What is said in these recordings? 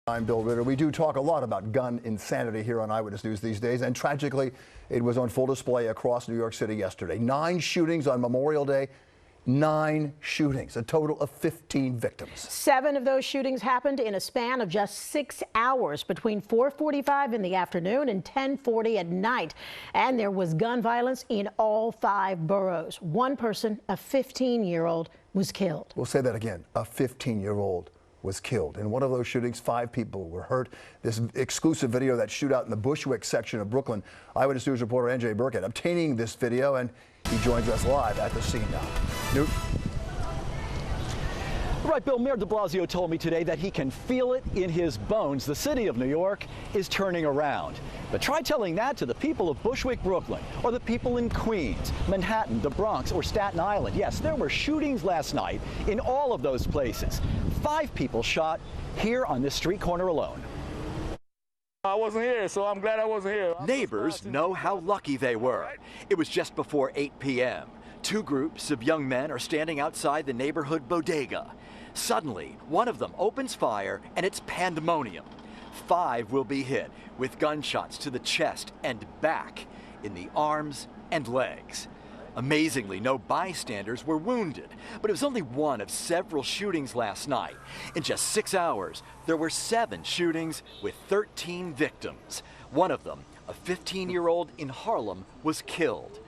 I'm Bill Ritter. We do talk a lot about gun insanity here on Eyewitness News these days, and tragically, it was on full display across New York City yesterday. 9 shootings on Memorial Day. 9 shootings, a total of 15 victims. 7 of those shootings happened in a span of just 6 hours between 4:45 in the afternoon and 10:40 at night. And there was gun violence in all 5 boroughs. One person, a 15-year-old, was killed. We'll say that again. A 15-year-old was killed. In one of those shootings, 5 people were hurt. This exclusive video of that shootout in the Bushwick section of Brooklyn. Eyewitness News reporter N.J. Burkett obtaining this video, and he joins us live at the scene now. Newt? Right, Bill, Mayor de Blasio told me today that he can feel it in his bones. The city of New York is turning around. But try telling that to the people of Bushwick, Brooklyn, or the people in Queens, Manhattan, the Bronx, or Staten Island. Yes, there were shootings last night in all of those places. 5 people shot here on this street corner alone. I wasn't here, so I'm glad I wasn't here. Neighbors know how lucky they were. It was just before 8 p.m. 2 groups of young men are standing outside the neighborhood bodega. Suddenly, one of them opens fire and it's pandemonium. 5 will be hit with gunshots to the chest and back, in the arms and legs. Amazingly, no bystanders were wounded, but it was only one of several shootings last night. In just 6 hours, there were 7 shootings with 13 victims. One of them, a 15-year-old in Harlem, was killed.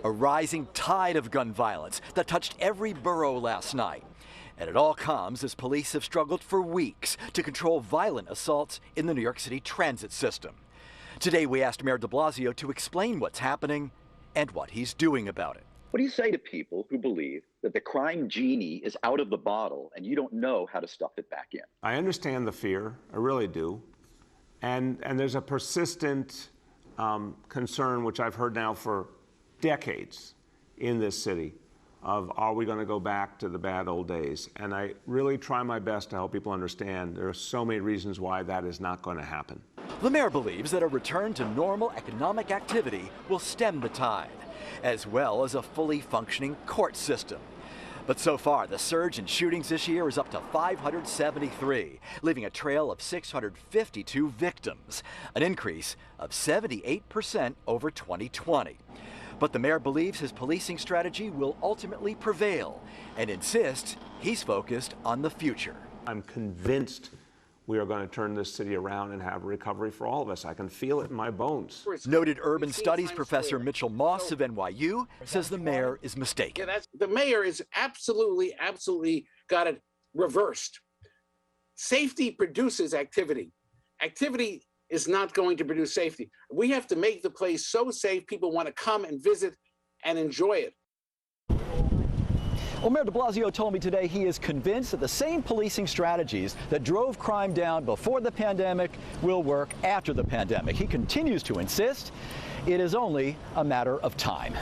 A rising tide of gun violence that touched every borough last night. And it all comes as police have struggled for weeks to control violent assaults in the New York City transit system. Today, we asked Mayor de Blasio to explain what's happening and what he's doing about it. What do you say to people who believe that the crime genie is out of the bottle and you don't know how to stuff it back in? I understand the fear, I really do. And there's a persistent concern, which I've heard now for decades in this city, of are we going to go back to the bad old days? And I really try my best to help people understand there are so many reasons why that is not going to happen. The mayor believes that a return to normal economic activity will stem the tide, as well as a fully functioning court system. But so far, the surge in shootings this year is up to 573, leaving a trail of 652 victims, an increase of 78% over 2020. But the mayor believes his policing strategy will ultimately prevail and insists he's focused on the future. I'm convinced we are going to turn this city around and have a recovery for all of us. I can feel it in my bones. Noted urban studies professor Mitchell Moss of NYU says the mayor is mistaken. The mayor is absolutely got it reversed. Safety produces activity. Activity is not going to produce safety. We have to make the place so safe people want to come and visit and enjoy it. Well, Mayor de Blasio told me today he is convinced that the same policing strategies that drove crime down before the pandemic will work after the pandemic. He continues to insist it is only a matter of time.